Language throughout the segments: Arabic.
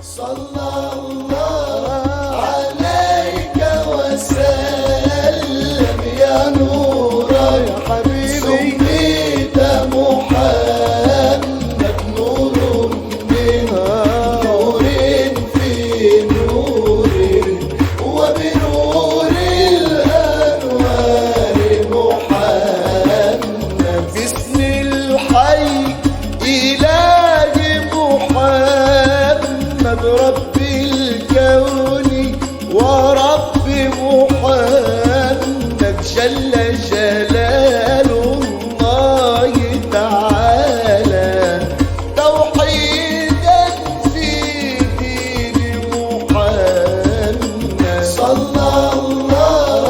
صلى الله عليك وسلم يا نور يا حبيبي سميت محمد نور من نور في نور وبنور الأنوار محمد باسم الحي إلهي محمد رب الكون ورب محمد جل جلال الله تعالى توحيدا في دين محمد صلى الله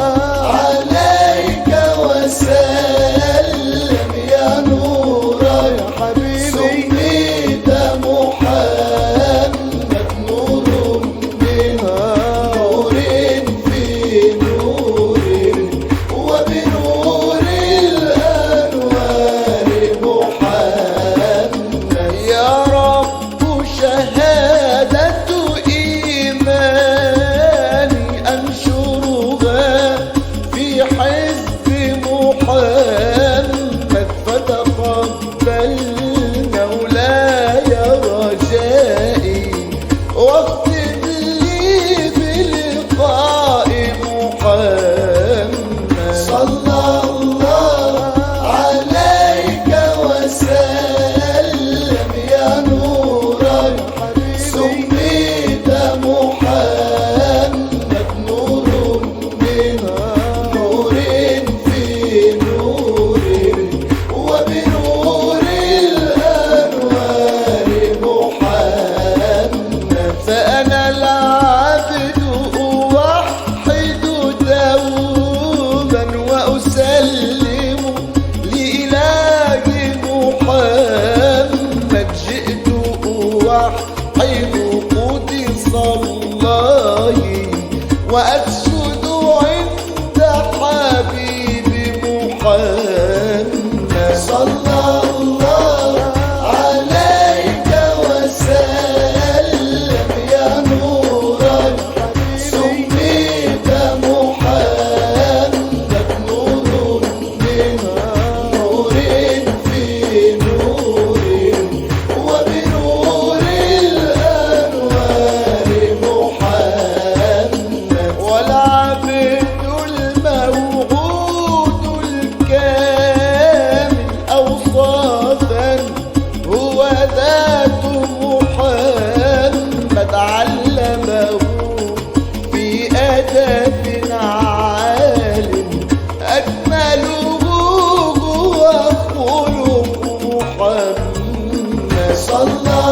عليك وسلم يا نور يا حبيبي سميت محمد نور من نور في نور وبنور الأنوار محمد يا رب شهادة إيماني أنشرها في حزب محمد فتقبل مولاي رجائي واختم لي بلقاء محمد صلى الله عليك وسلم يا نور سميت محمد نور من نور في نور وبنور الأنوار محمد فأنا العبد أوحد دوما وأسلم لإله محمد جئت أوحد قدس الله وأسجد عند حبيبي محمد صلى الله عليك وسلم يا نور سميت محمد نور من نور في نور وبنور الأنوار محمد والعبد الموعود الكامل أوصافا هو ذات محمد علمه في أدب عال أكمله هو خلق محمد صلى